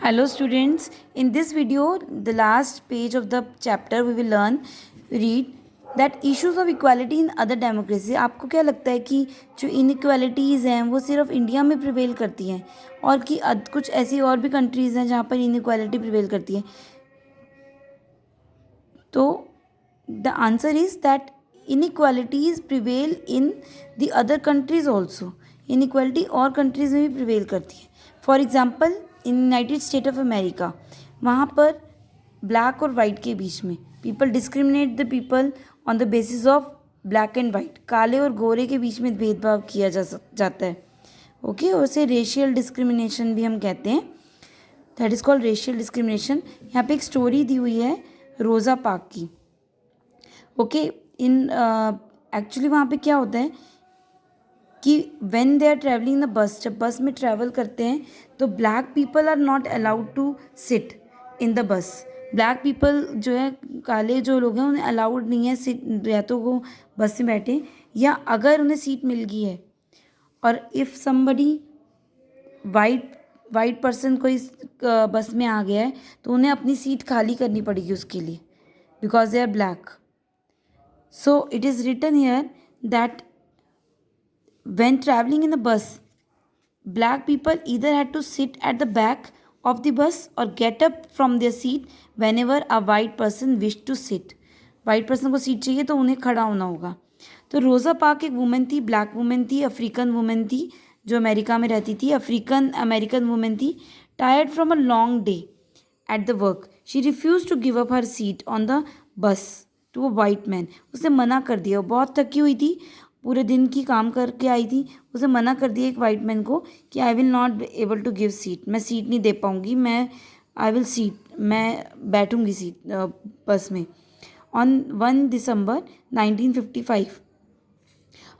Hello students, in this video, the last page of the chapter we will read that issues of equality in other democracy. आपको क्या लगता है कि जो inequalities हैं वो सिर्फ इंडिया में प्रिवेल करती हैं और कि कुछ ऐसी और भी कंट्रीज़ हैं जहाँ पर inequality प्रिवेल करती है? तो the answer is that inequalities prevail in the other countries also. Inequality और countries में भी प्रिवेल करती है. For example in United state of America, वहाँ पर ब्लैक और वाइट के बीच में people discriminate the people on the basis of black and white. काले और गोरे के बीच में भेदभाव किया जाता है. ओके, और उसे रेशियल डिस्क्रिमिनेशन भी हम कहते हैं. That is called racial discrimination. यहाँ पे एक स्टोरी दी हुई है रोज़ा पार्क की. ओके, इन एक्चुअली वहाँ पे क्या होता है कि when they are travelling in the bus, जब बस में ट्रैवल करते हैं तो black people are not allowed to sit in the bus. Black people जो है, काले जो लोग हैं, उन्हें अलाउड नहीं है सिट, या तो वो बस में बैठे या अगर उन्हें सीट मिल गई है और इफ़ समबडी वाइट पर्सन कोई बस में आ गया है तो उन्हें अपनी सीट खाली करनी पड़ेगी उसके लिए, because they are black. So it is written here that when traveling in the bus, black people either had to sit at the back of the bus or get up from their seat whenever a white person wished to sit. White person को seat चाहिए तो उन्हें खड़ा होना होगा. तो रोज़ा park एक वुमेन थी, ब्लैक वुमेन थी, अफ्रीकन वुमेन थी जो अमेरिका में रहती थी, अफ्रीकन अमेरिकन वुमेन थी. Tired from a long day at the work, she refuse to give up her seat on the bus to a white man. उसने मना कर दिया, बहुत थकी हुई थी, पूरे दिन की काम करके आई थी, उसे मना कर दिया एक वाइट मैन को कि I will not able to give seat, मैं सीट नहीं दे पाऊँगी, मैं बैठूँगी सीट बस में. On 1 December 1955,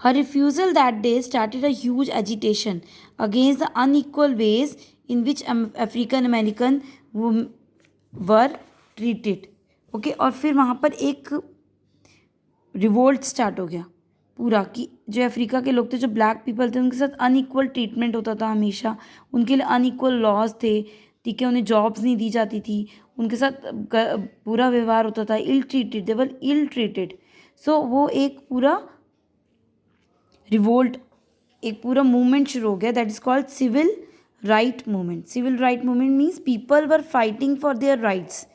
her refusal that day started a huge agitation against the unequal ways in which African American were treated. Okay, और फिर वहाँ पर एक रिवोल्ट स्टार्ट हो गया पूरा कि जो अफ्रीका के लोग थे, जो ब्लैक पीपल थे, उनके साथ अनइक्वल ट्रीटमेंट होता था हमेशा. उनके लिए अनइक्वल लॉज थे, ठीक है, उन्हें जॉब्स नहीं दी जाती थी, उनके साथ बुरा व्यवहार होता था, इल ट्रीटेड, दे वर इल ट्रीटेड. सो वो एक पूरा रिवोल्ट, एक पूरा मूवमेंट शुरू हो गया. That is called civil right movement. Civil right movement means people were fighting for their rights.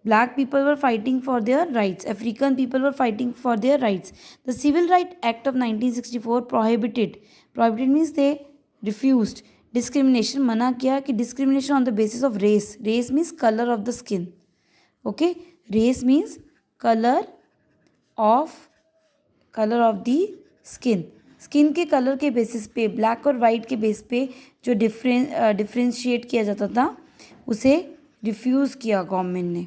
Black people were fighting for their rights. African people were fighting for their rights. The Civil Rights Act of 1964 prohibited means they refused discrimination. मना किया कि discrimination on the basis of race. Race means color of the skin. Okay, race means color of the skin. Skin के colour के basis पे, black और white के base पे जो डिफ्रेंशिएट किया जाता था उसे रिफ्यूज़ किया गवर्नमेंट ने.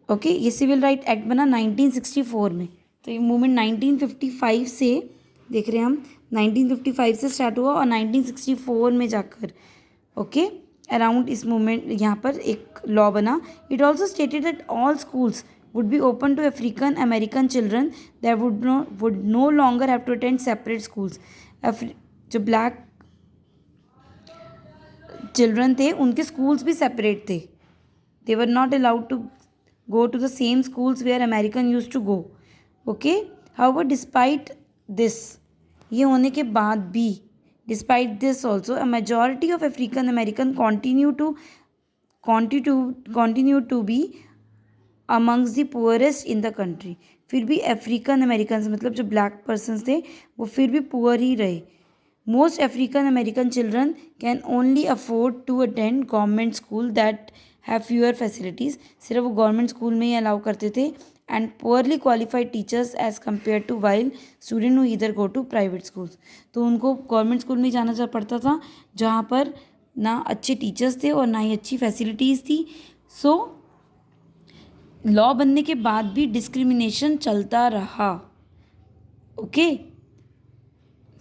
ओके, ये सिविल राइट एक्ट बना 1964 में. तो ये मूवमेंट 1955 से, देख रहे हैं हम, 1955 से स्टार्ट हुआ और 1964 में जाकर ओके अराउंड इस मूवमेंट यहाँ पर एक लॉ बना. It also stated that all schools would be open to African American children that would no longer have to attend separate schools. जो ब्लैक चिल्ड्रन थे उनके स्कूल्स भी सेपरेट थे. They were not allowed to go to the same schools where American used to go. Okay, however despite this, ये होने के बाद भी, despite this also, a majority of African American continue to be amongst the poorest in the country. फिर भी African American मतलब जो black persons थे वो फिर भी पुअर ही रहे. Most African American children can only afford to attend government school that have fewer facilities. सिर्फ वो गवर्नमेंट स्कूल में ही अलाउ करते थे. And poorly qualified teachers as compare to while student who either go to private schools. तो उनको government school में ही जाना पड़ता था जहाँ पर ना अच्छे टीचर्स थे और ना ही अच्छी फैसिलिटीज़ थी. सो लॉ बनने के बाद भी डिस्क्रिमिनेशन चलता रहा. Okay,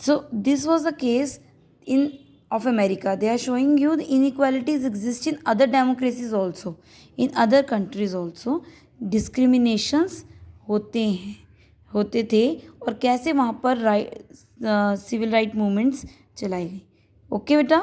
so this was the case of America. They are showing you the inequalities exist in other democracies also, in other countries also. discriminations होते थे और कैसे वहाँ पर सिविल राइट मूवमेंट्स चलाई गई. ओके बेटा.